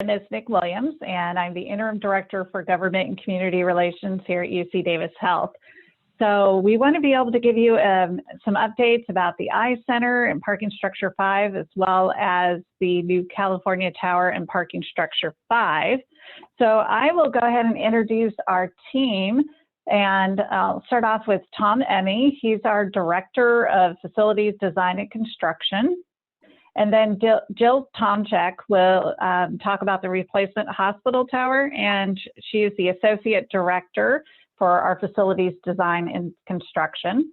Is Nick Williams, and I'm the Interim Director for Government and Community Relations here at UC Davis Health. So we want to be able to give you some updates about the I Center and Parking Structure 5, as well as the new California Tower and Parking Structure 5. So I will go ahead and introduce our team, and I'll start off with Tom Emmy. He's our Director of Facilities Design and Construction. And then Jill Tomczyk will talk about the replacement hospital tower, and she is the Associate Director for our Facilities Design and Construction.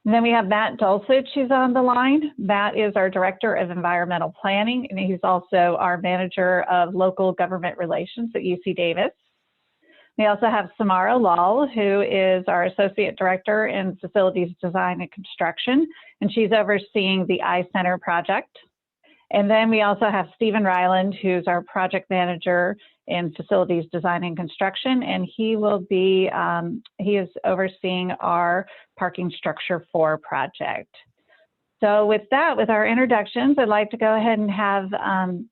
And then we have Matt Dulcich, who's on the line. Matt is our Director of Environmental Planning, and he's also our Manager of Local Government Relations at UC Davis. We also have Samara Lal, who is our Associate Director in Facilities Design and Construction, and she's overseeing the I Center project. And then we also have Stephen Ryland, who's our Project Manager in Facilities Design and Construction, and he will be, he is overseeing our Parking Structure 4 project. So with that, with our introductions, I'd like to go ahead and have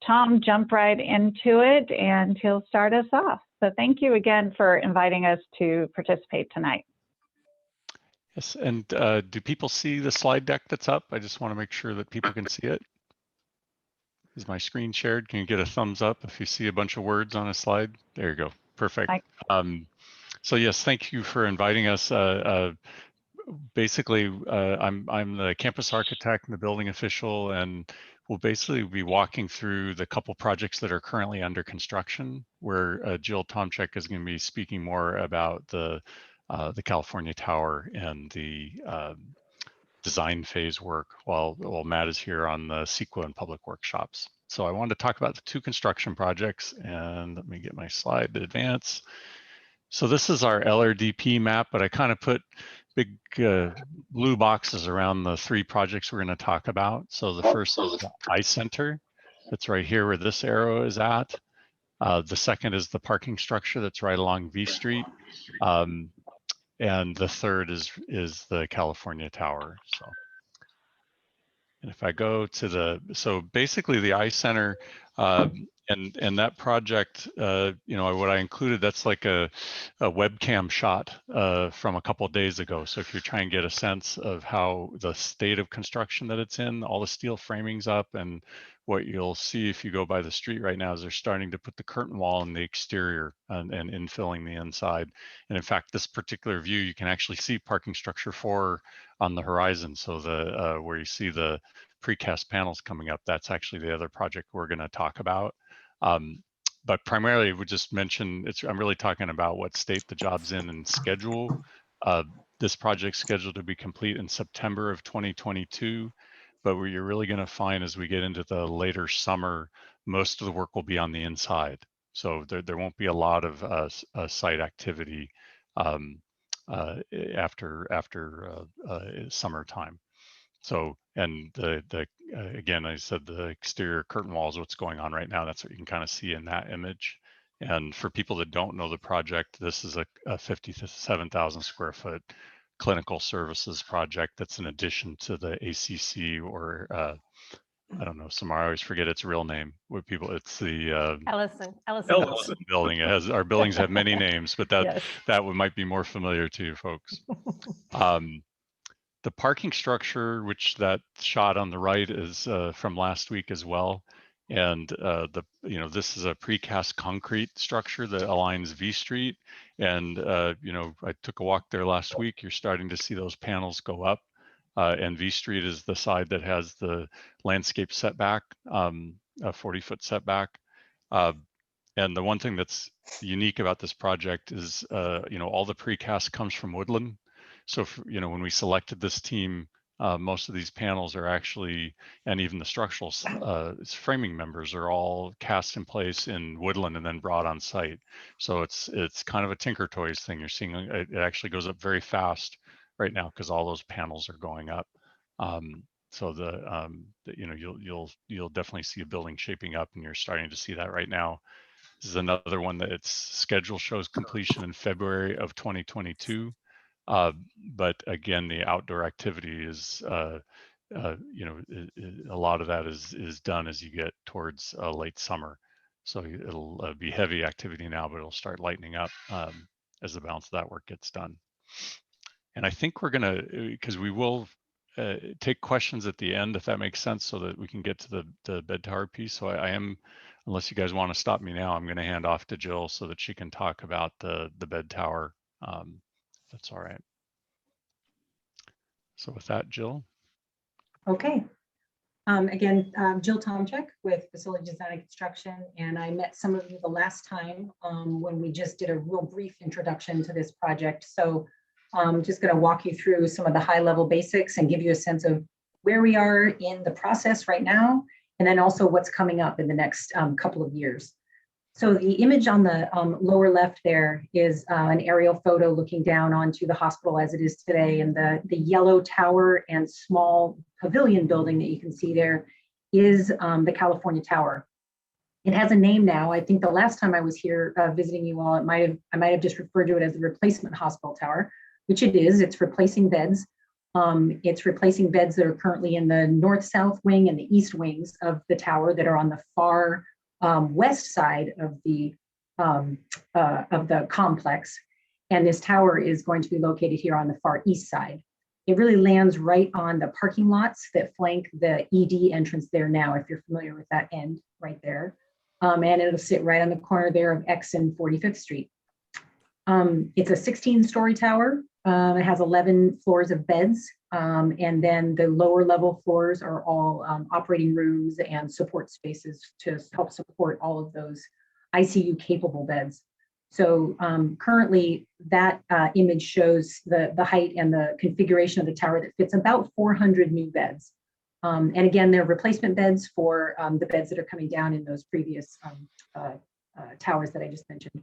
Tom jump right into it, and he'll start us off. So thank you again for inviting us to participate tonight. Yes, and do people see the slide deck that's up? I just want to make sure that people can see it. Is my screen shared? Can you get a thumbs up if you see a bunch of words on a slide? There you go, perfect. So yes, thank you for inviting us. Basically, I'm the campus architect and the building official, and we'll basically be walking through the couple projects that are currently under construction, where Jill Tomczyk is going to be speaking more about the California Tower and the design phase work, while Matt is here on the CEQA and public workshops. So I wanted to talk about the two construction projects, and let me get my slide to advance. So this is our LRDP map, but I kind of put big blue boxes around the three projects we're going to talk about. So the first is the I Center. That's right here where this arrow is at. The second is the parking structure that's right along V Street. And the third is the California Tower. So, and if I go to so basically the I Center, and that project, you know, what I included, that's like a webcam shot from a couple of days ago. So if you're trying to get a sense of how the state of construction that it's in, all the steel framing's up, and what you'll see if you go by the street right now is they're starting to put the curtain wall in the exterior and infilling the inside. And in fact, this particular view, you can actually see parking structure 4 on the horizon. So the where you see the precast panels coming up, that's actually the other project we're going to talk about. But primarily, we just mention I'm really talking about what state the job's in and schedule. This project's scheduled to be complete in September of 2022. But what you're really going to find as we get into the later summer, most of the work will be on the inside. So there won't be a lot of site activity after summertime. So, and again, I said the exterior curtain wall is what's going on right now. That's what you can kind of see in that image. And for people that don't know the project, this is a 57,000 square foot clinical services project that's in addition to the ACC, or I don't know, Samara, I always forget its real name. What people, it's the Ellison building. It has, our buildings have many names, but that one might be more familiar to you folks. The parking structure, which that shot on the right is from last week as well. And this is a precast concrete structure that aligns V Street. And I took a walk there last week. You're starting to see those panels go up. And V Street is the side that has the landscape setback, a 40-foot setback. And the one thing that's unique about this project is, all the precast comes from Woodland. So, when we selected this team, most of these panels are actually, and even the structural framing members are all cast in place in Woodland and then brought on site. So it's kind of a Tinker Toys thing. You're seeing it actually goes up very fast right now because all those panels are going up. So you'll definitely see a building shaping up, and you're starting to see that right now. This is another one that its schedule shows completion in February of 2022. But again, the outdoor activity is, a lot of that is done as you get towards late summer. So it'll be heavy activity now, but it'll start lightening up as the balance of that work gets done. And I think we're gonna, because we will take questions at the end, if that makes sense, so that we can get to the bed tower piece. So I am, unless you guys want to stop me now, I'm going to hand off to Jill so that she can talk about the bed tower. If that's all right. So with that, Jill. Okay. Again, Jill Tomczyk with Facility Design and Construction, and I met some of you the last time when we just did a real brief introduction to this project. So I'm just going to walk you through some of the high-level basics and give you a sense of where we are in the process right now, and then also what's coming up in the next couple of years. So the image on the lower left there is an aerial photo looking down onto the hospital as it is today, and the yellow tower and small pavilion building that you can see there is the California Tower. It has a name now. I think the last time I was here visiting you all, I might have just referred to it as the replacement hospital tower, which it is. It's replacing beds. It's replacing beds that are currently in the north-south wing and the east wings of the tower that are on the far west side of the complex, and this tower is going to be located here on the far east side. It really lands right on the parking lots that flank the ED entrance there now, if you're familiar with that end right there. And it'll sit right on the corner there of X and 45th Street. It's a 16-story tower. It has 11 floors of beds, and then the lower level floors are all operating rooms and support spaces to help support all of those ICU capable beds. So currently that image shows the height and the configuration of the tower that fits about 400 new beds. And again, they're replacement beds for the beds that are coming down in those previous towers that I just mentioned.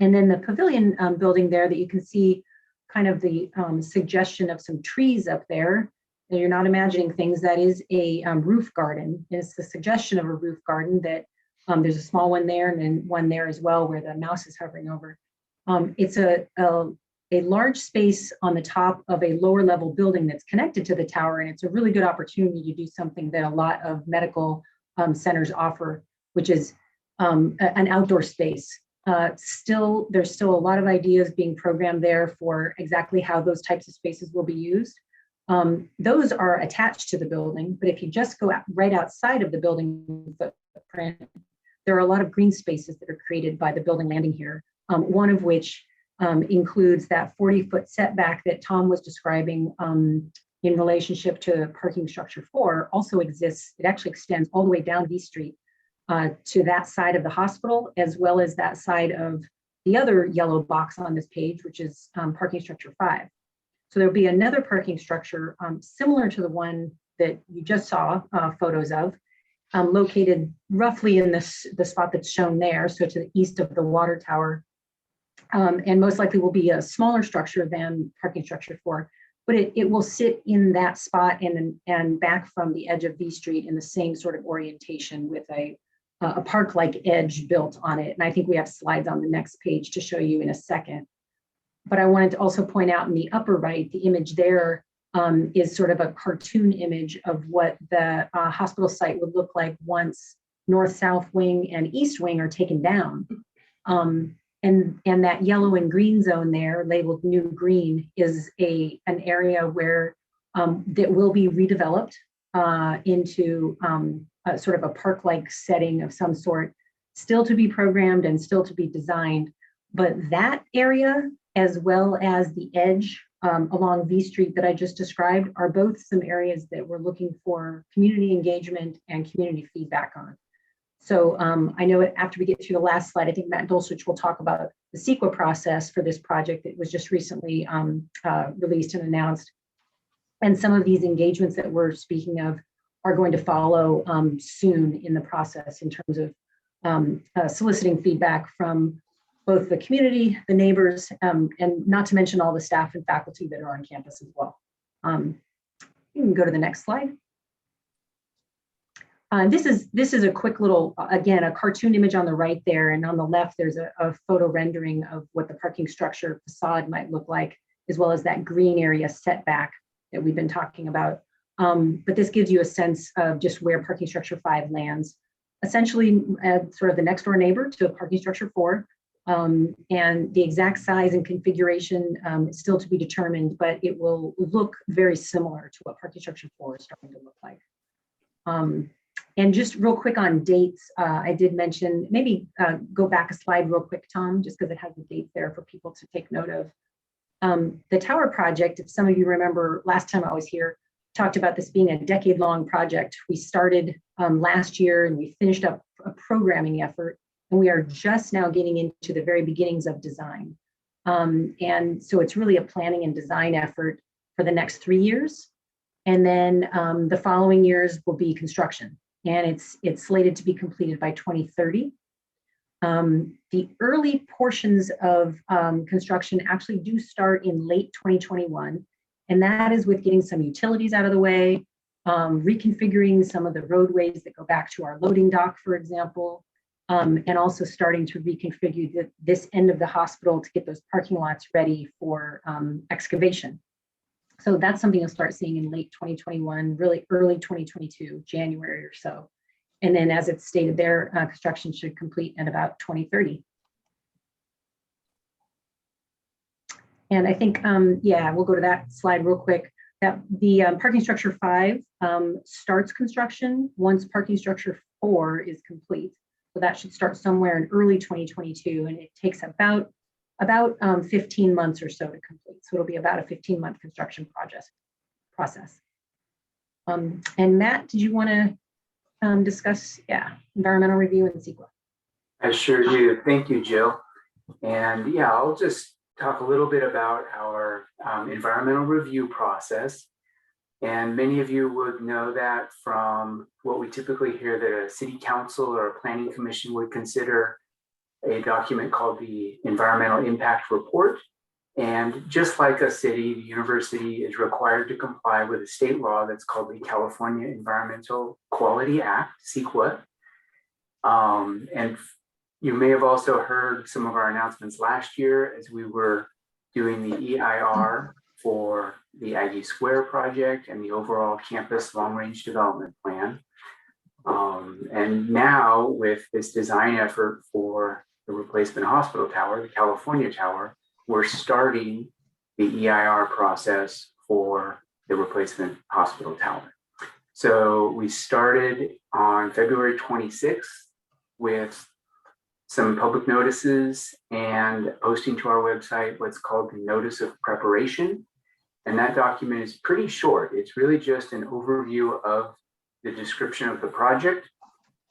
And then the pavilion building there that you can see kind of the suggestion of some trees up there. And you're not imagining things. That is a roof garden. It's the suggestion of a roof garden that there's a small one there and then one there as well where the mouse is hovering over. It's a large space on the top of a lower level building that's connected to the tower. And it's a really good opportunity to do something that a lot of medical centers offer, which is an outdoor space. There's still a lot of ideas being programmed there for exactly how those types of spaces will be used. Those are attached to the building, but if you just go right outside of the building footprint, there are a lot of green spaces that are created by the building landing here, one of which includes that 40-foot setback that Tom was describing in relationship to parking structure 4 also exists. It actually extends all the way down V Street to that side of the hospital, as well as that side of the other yellow box on this page, which is parking structure 5. So there'll be another parking structure similar to the one that you just saw photos of, located roughly in the spot that's shown there, so to the east of the water tower, and most likely will be a smaller structure than parking structure 4, but it will sit in that spot and back from the edge of V Street in the same sort of orientation with a park-like edge built on it. And I think we have slides on the next page to show you in a second. But I wanted to also point out in the upper right, the image there is sort of a cartoon image of what the hospital site would look like once north, south wing, and east wing are taken down. And that yellow and green zone there, labeled new green, is an area where that will be redeveloped into sort of a park-like setting of some sort, still to be programmed and still to be designed. But that area, as well as the edge along V Street that I just described, are both some areas that we're looking for community engagement and community feedback on. So I know after we get through the last slide, I think Matt Dulcich will talk about the CEQA process for this project that was just recently released and announced. And some of these engagements that we're speaking of are going to follow soon in the process in terms of soliciting feedback from both the community, the neighbors, and not to mention all the staff and faculty that are on campus as well. You can go to the next slide. This is a quick little, again, a cartoon image on the right there, and on the left there's a photo rendering of what the parking structure facade might look like, as well as that green area setback that we've been talking about. But this gives you a sense of just where parking structure 5 lands. essentially sort of the next door neighbor to parking structure 4. And the exact size and configuration is still to be determined, but it will look very similar to what parking structure 4 is starting to look like. And just real quick on dates, I did mention, maybe go back a slide real quick, Tom, just because it has the dates there for people to take note of. The tower project, if some of you remember last time I was here, talked about this being a decade-long project. We started last year and we finished up a programming effort, and we are just now getting into the very beginnings of design. And so it's really a planning and design effort for the next 3 years. And then the following years will be construction. And it's slated to be completed by 2030. The early portions of construction actually do start in late 2021. And that is with getting some utilities out of the way, reconfiguring some of the roadways that go back to our loading dock, for example, and also starting to reconfigure this end of the hospital to get those parking lots ready for excavation. So that's something you'll start seeing in late 2021, really early 2022, January or so. And then as it's stated there, construction should complete at about 2030. And I think, yeah, we'll go to that slide real quick. That the parking structure 5 starts construction once parking structure 4 is complete. So that should start somewhere in early 2022, and it takes about 15 months or so to complete. So it'll be about a 15-month construction process. And Matt, did you want to discuss, environmental review and CEQA? I sure do. Thank you, Jill. And yeah, I'll just talk a little bit about our environmental review process. And many of you would know that from what we typically hear that a city council or a planning commission would consider a document called the Environmental Impact Report. And just like a city, the university is required to comply with a state law that's called the California Environmental Quality Act, CEQA. And you may have also heard some of our announcements last year as we were doing the EIR for the Aggie Square project and the overall campus long-range development plan. And now with this design effort for the replacement hospital tower, the California tower, we're starting the EIR process for the replacement hospital tower. So we started on February 26th with some public notices and posting to our website what's called the Notice of Preparation. And that document is pretty short. It's really just an overview of the description of the project.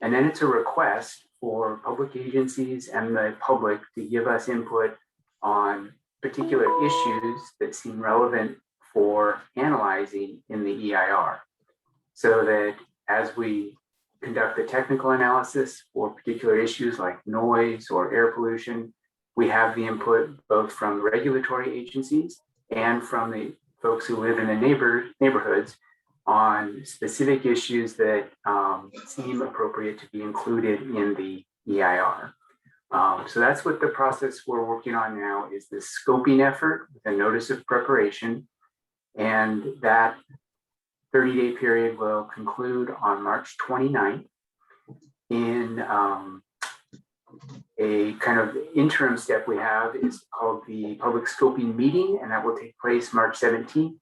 And then it's a request for public agencies and the public to give us input on particular issues that seem relevant for analyzing in the EIR. So that as we conduct the technical analysis for particular issues like noise or air pollution, we have the input both from regulatory agencies and from the folks who live in the neighborhoods on specific issues that seem appropriate to be included in the EIR. So that's what the process we're working on now is this scoping effort with a notice of preparation. And that 30-day period will conclude on March 29th in a kind of interim step we have is called the public scoping meeting, and that will take place March 17th,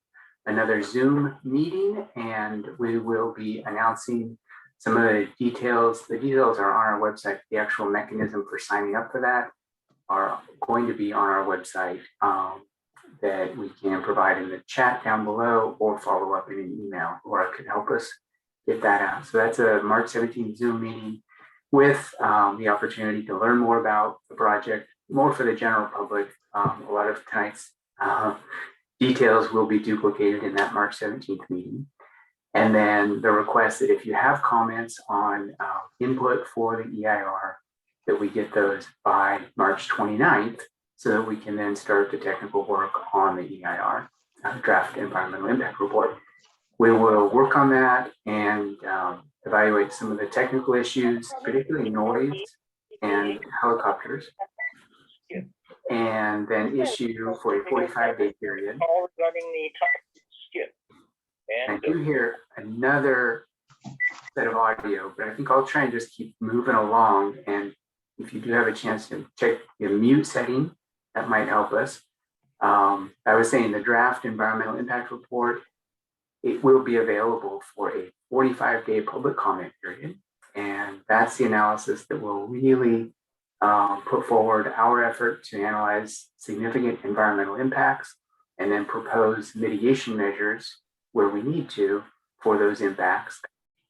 another Zoom meeting, and we will be announcing some of the details. The details are on our website. The actual mechanism for signing up for that are going to be on our website that we can provide in the chat down below or follow up in an email, or it could help us get that out. So that's a March 17th Zoom meeting with the opportunity to learn more about the project, more for the general public. A lot of tonight's details will be duplicated in that March 17th meeting. And then the request that if you have comments on input for the EIR, that we get those by March 29th, so that we can then start the technical work on the EIR, draft environmental impact report. We will work on that and evaluate some of the technical issues, particularly noise and helicopters, and then issue for a 45-day period. I do hear another set of audio, but I think I'll try and just keep moving along. And if you do have a chance to check the mute setting, that might help us. I was saying the draft environmental impact report, it will be available for a 45-day public comment period. And that's the analysis that will really put forward our effort to analyze significant environmental impacts and then propose mitigation measures where we need to for those impacts,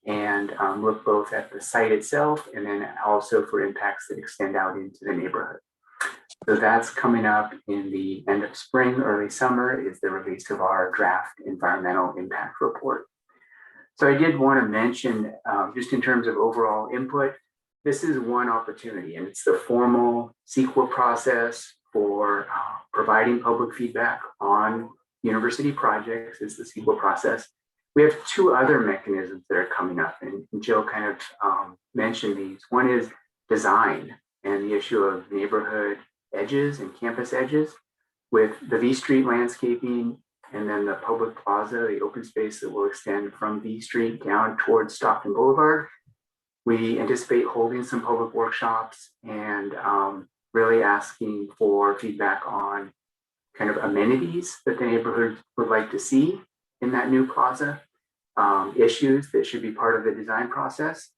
and look both at the site itself and then also for impacts that extend out into the neighborhood. So that's coming up in the end of spring, early summer is the release of our draft environmental impact report. So I did want to mention, just in terms of overall input, this is one opportunity, and it's the formal CEQA process for providing public feedback on university projects is the CEQA process. We have two other mechanisms that are coming up, and Jill kind of mentioned these. One is design and the issue of neighborhood edges and campus edges with the V Street landscaping and then the public plaza, the open space that will extend from V Street down towards Stockton Boulevard. We anticipate holding some public workshops and really asking for feedback on kind of amenities that the neighborhood would like to see in that new plaza, issues that should be part of the design process,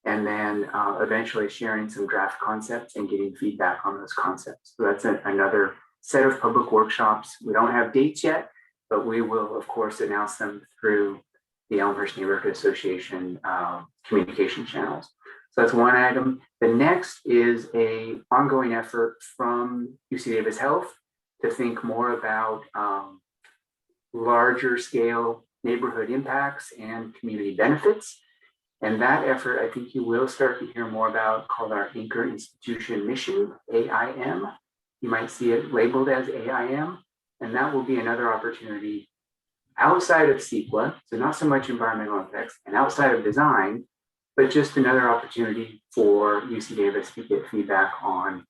and then eventually sharing some draft concepts and getting feedback on those concepts. So that's another set of public workshops. We don't have dates yet, but we will, of course, announce them through the Elmhurst Neighborhood Association communication channels. So that's one item. The next is an ongoing effort from UC Davis Health to think more about larger scale neighborhood impacts and community benefits. And that effort, I think you will start to hear more about, called our Anchor Institution Mission, AIM. You might see it labeled as AIM, and that will be another opportunity outside of CEQA, so not so much environmental effects, and outside of design, but just another opportunity for UC Davis to get feedback on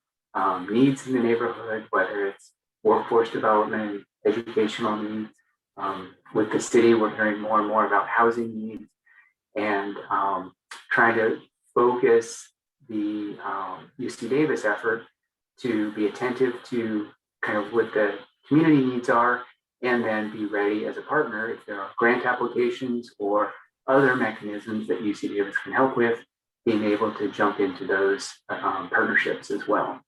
needs in the neighborhood, whether it's workforce development, educational needs. With the city, we're hearing more and more about housing needs, and trying to focus the UC Davis effort to be attentive to kind of what the community needs are, and then be ready as a partner if there are grant applications or other mechanisms that UC Davis can help with, being able to jump into those partnerships as well.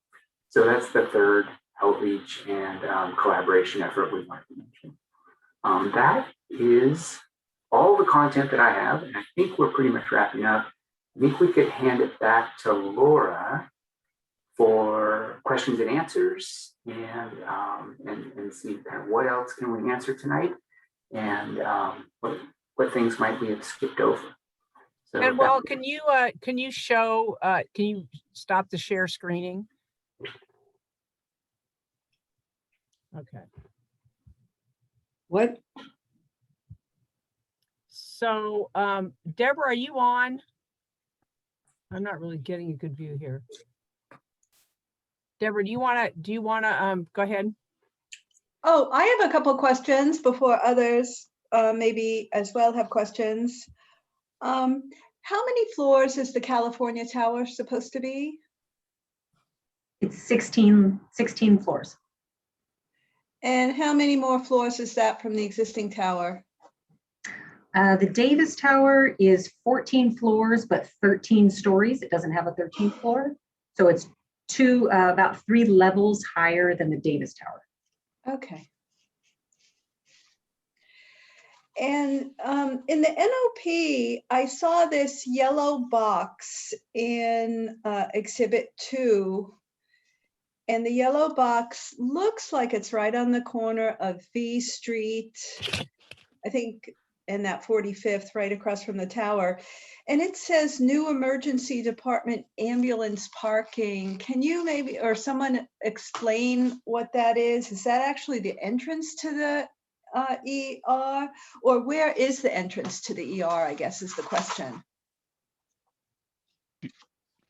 So that's the third outreach and collaboration effort we'd like to mention. That is all the content that I have, and I think we're pretty much wrapping up. I think we could hand it back to Laura for questions and answers, and see kind of what else can we answer tonight, and what things might we have skipped over. So, and well, can you show? Can you stop the share screening? Okay. What? So, Deborah, are you on? I'm not really getting a good view here. Deborah, do you want to go ahead? Oh, I have a couple questions before others maybe as well have questions. How many floors is the California Tower supposed to be? It's 16 floors. And how many more floors is that from the existing tower? The Davis Tower is 14 floors, but 13 stories. It doesn't have a 13th floor. So it's about 3 levels higher than the Davis Tower. Okay. And in the NOP, I saw this yellow box in Exhibit 2. And the yellow box looks like it's right on the corner of V Street, I think, in that 45th, right across from the tower. And it says new emergency department ambulance parking. Can you maybe, or someone explain what that is? Is that actually the entrance to the ER? Or where is the entrance to the ER, I guess is the question.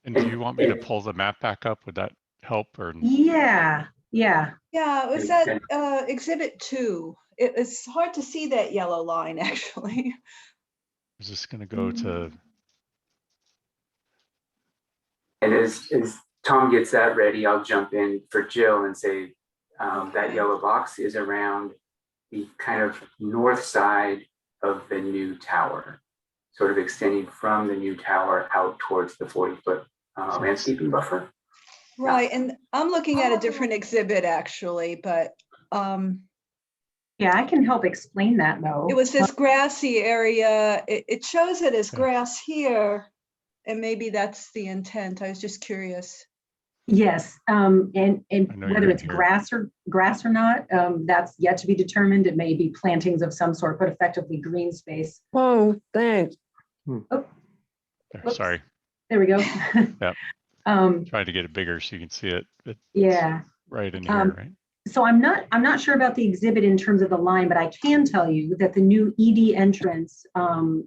And do you want me to pull the map back up? Would that help? Or Yeah. Yeah, it was at Exhibit 2. It's hard to see that yellow line, actually. was just going to go to, And as Tom gets that ready, I'll jump in for Jill and say that yellow box is around the kind of north side of the new tower, sort of extending from the new tower out towards the 40-foot landscaping buffer. Right, and I'm looking at a different exhibit actually, but Yeah, I can help explain that though. it was this grassy area. It shows it as grass here, and maybe that's the intent. I was just curious. Yes, and know you're whether in it's here. grass or not, that's yet to be determined. It may be plantings of some sort, but effectively green space. Oh, thanks. Oh, there, whoops. sorry, there we go. Yep. Um, trying to get it bigger so you can see it. It's yeah. right in here, right? So I'm not sure about the exhibit in terms of the line, but I can tell you that the new ED entrance,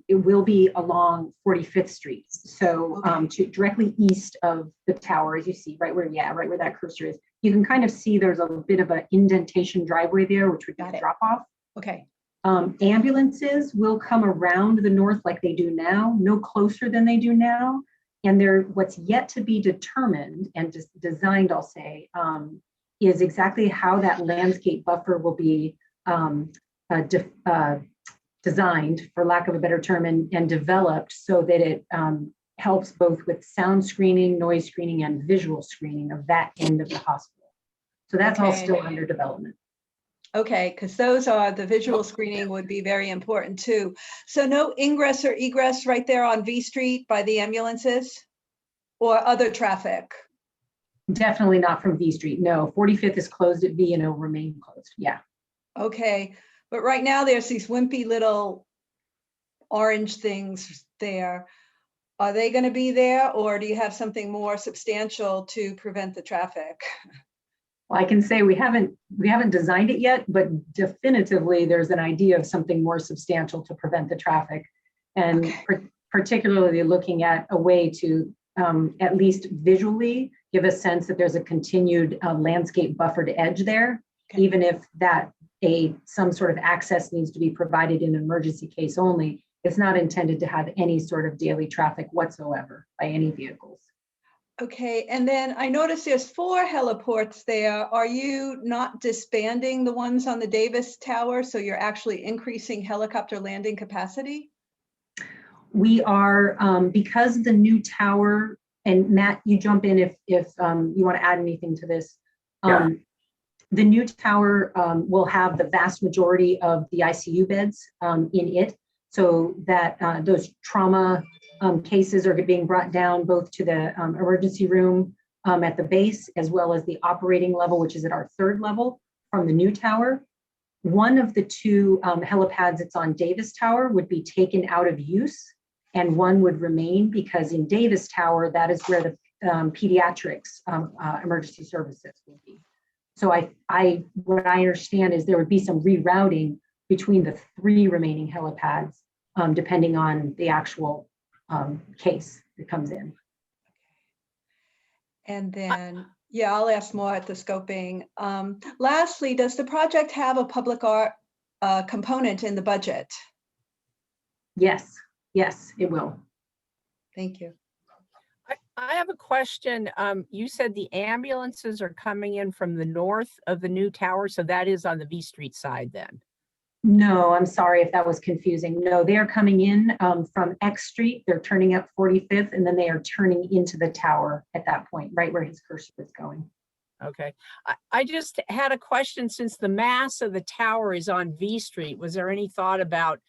it will be along 45th Street. So to directly east of the tower, as you see, right where that cursor is, you can kind of see there's a bit of an indentation driveway there, which would be a drop off. Okay. Ambulances will come around the north like they do now, no closer than they do now. And what's yet to be determined and just designed, I'll say, is exactly how that landscape buffer will be designed, for lack of a better term, and developed so that it helps both with sound screening, noise screening, and visual screening of that end of the hospital. So that's all still under development. Okay, because those are the visual screening would be very important too. So no ingress or egress right there on V Street by the ambulances or other traffic? Definitely not from V Street. No, 45th is closed at V and it will remain closed. Yeah. Okay, but right now there's these wimpy little orange things there. Are they going to be there, or do you have something more substantial to prevent the traffic? Well, I can say we haven't designed it yet, but definitively there's an idea of something more substantial to prevent the traffic, and particularly looking at a way to at least visually give a sense that there's a continued landscape buffered edge there, even if some sort of access needs to be provided in an emergency case only. It's not intended to have any sort of daily traffic whatsoever by any vehicles. Okay, and then I noticed there's 4 heliports there. Are you not disbanding the ones on the Davis Tower, so you're actually increasing helicopter landing capacity? We are, because the new tower, and Matt, you jump in if you want to add anything to this. The new tower will have the vast majority of the ICU beds in it, so that those trauma cases are being brought down both to the emergency room at the base, as well as the operating level, which is at our 3rd level from the new tower. One of the 2 helipads that's on Davis Tower would be taken out of use, and one would remain, because in Davis Tower, that is where the pediatrics emergency services will be. So what I understand is there would be some rerouting between the 3 remaining helipads, depending on the actual case that comes in. And then, yeah, I'll ask more at the scoping. Lastly, does the project have a public art component in the budget? Yes, it will. Thank you. I have a question. You said the ambulances are coming in from the north of the new tower, so that is on the V Street side then? No, I'm sorry if that was confusing. No, they are coming in from X Street. They're turning up 45th, and then they are turning into the tower at that point, right where his cursor is going. Okay. I just had a question. Since the mass of the tower is on V Street, was there any thought about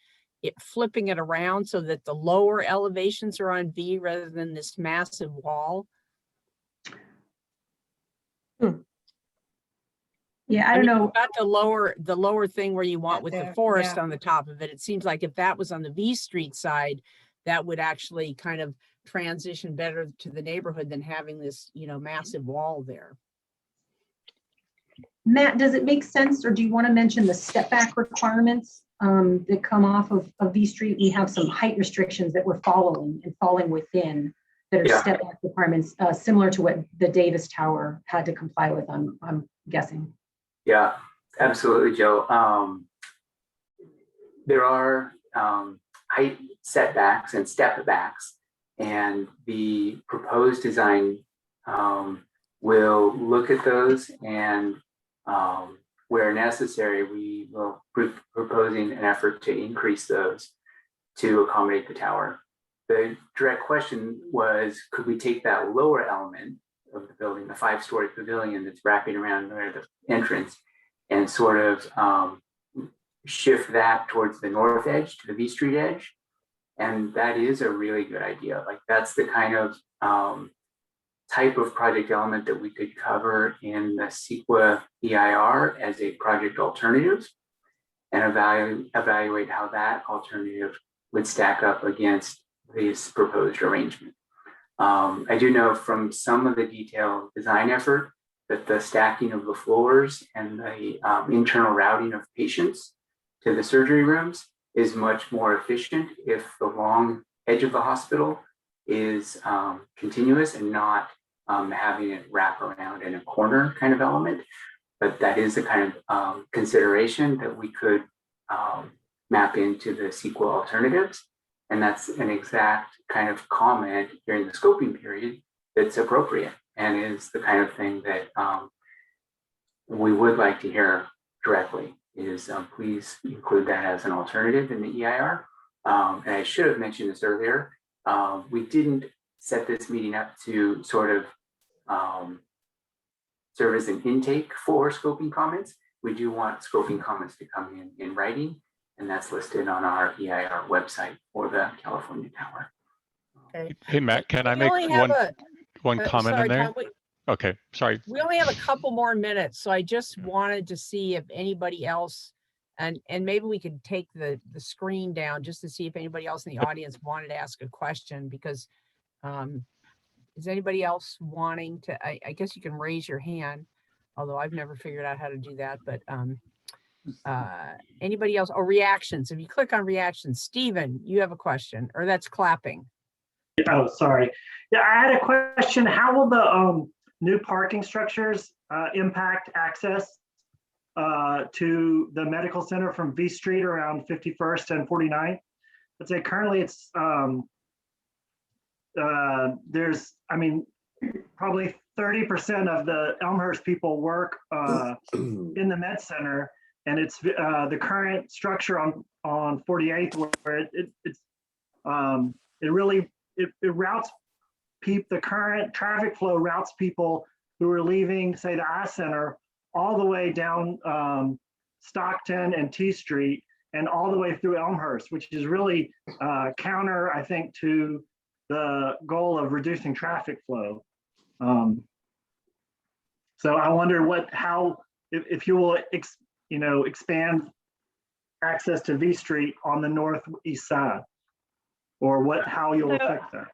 flipping it around so that the lower elevations are on V rather than this massive wall? Yeah, I don't know. You've got the lower thing where you want with the forest yeah. on the top of it. It seems like if that was on the V Street side, that would actually kind of transition better to the neighborhood than having this, massive wall there. Matt, does it make sense, or do you want to mention the step back requirements that come off of V Street? We have some height restrictions that we're following and falling within that are step back requirements, similar to what the Davis Tower had to comply with, I'm guessing. Yeah, absolutely, Joe. There are height setbacks and step backs, and the proposed design will look at those, and where necessary, we will be proposing an effort to increase those to accommodate the tower. The direct question was, could we take that lower element of the building, the 5-story pavilion that's wrapping around near the entrance, and sort of shift that towards the north edge, to the V Street edge? And that is a really good idea. Like, that's the kind of type of project element that we could cover in the CEQA EIR as a project alternative, and evaluate how that alternative would stack up against this proposed arrangement. I do know from some of the detailed design effort that the stacking of the floors and the internal routing of patients to the surgery rooms is much more efficient if the long edge of the hospital is continuous and not having it wrap around in a corner kind of element. But that is a kind of consideration that we could map into the CEQA alternatives. And that's an exact kind of comment during the scoping period that's appropriate, and is the kind of thing that we would like to hear directly, is please include that as an alternative in the EIR. And I should have mentioned this earlier. We didn't set this meeting up to sort of serve as an intake for scoping comments. We do want scoping comments to come in writing, and that's listed on our EIR website for the California Tower. Okay. Hey, Matt, can I We make only have one comment sorry, in there? Tom, Okay, sorry. we only have a couple more minutes, so I just wanted to see if anybody else, and maybe we could take the screen down just to see if anybody else in the audience wanted to ask a question, because is anybody else wanting to, I guess you can raise your hand, although I've never figured out how to do that, but anybody else, or reactions? If you click on reactions, Stephen, you have a question, or that's clapping. Oh, sorry. Yeah, I had a question. How will the new parking structures impact access to the medical center from V Street around 51st and 49th? Let's say currently it's there's, I mean, probably 30% of the Elmhurst people work in the med center, and it's the current structure on 48th where it routes people. The current traffic flow routes people who are leaving, say, the eye center all the way down Stockton and T Street and all the way through Elmhurst, which is really counter, I think, to the goal of reducing traffic flow. So I wonder if you will, expand access to V Street on the northeast side, or how you'll affect that.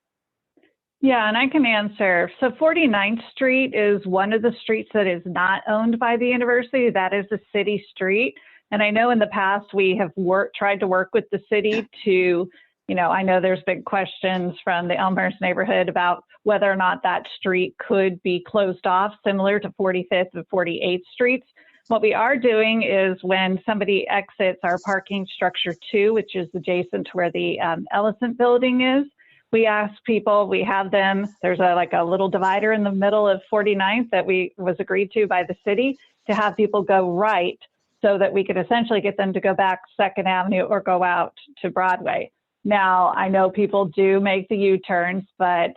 Yeah, and I can answer. So 49th Street is one of the streets that is not owned by the university. That is a city street. And I know in the past we have tried to work with the city to, I know there's big questions from the Elmhurst neighborhood about whether or not that street could be closed off, similar to 45th and 48th Streets. What we are doing is when somebody exits our parking structure 2, which is adjacent to where the Ellison building is, we ask people, we have them, there's a little divider in the middle of 49th that was agreed to by the city to have people go right so that we could essentially get them to go back 2nd Avenue or go out to Broadway. Now, I know people do make the U-turns, but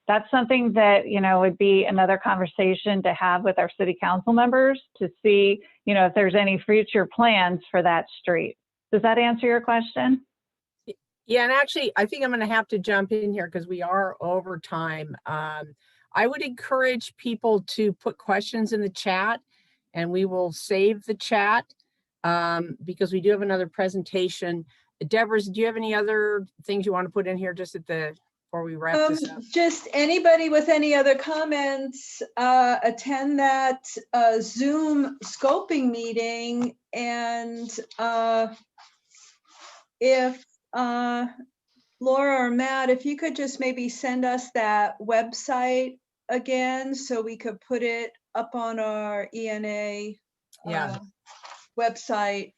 that's something that, would be another conversation to have with our city council members to see, if there's any future plans for that street. Does that answer your question? Yeah, and actually, I think I'm going to have to jump in here because we are over time. I would encourage people to put questions in the chat, and we will save the chat because we do have another presentation. Deborah, do you have any other things you want to put in here just before we wrap this up? Just anybody with any other comments, attend that Zoom scoping meeting, and if Laura or Matt, if you could just maybe send us that website again so we could put it up on our ENA website,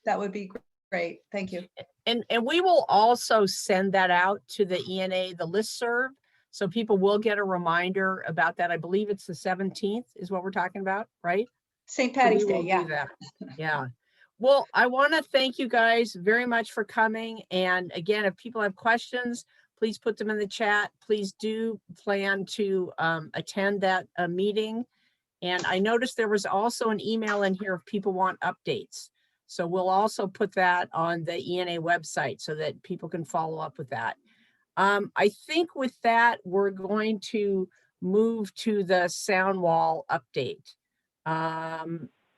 that would be great. Great, thank you. And we will also send that out to the ENA, the listserv, so people will get a reminder about that. I believe it's the 17th is what we're talking about, right? St. So we Patty's Day, will do yeah. that. Yeah. Well, I want to thank you guys very much for coming. And again, if people have questions, please put them in the chat. Please do plan to attend that meeting. And I noticed there was also an email in here if people want updates. So we'll also put that on the ENA website so that people can follow up with that. I think with that, we're going to move to the sound wall update.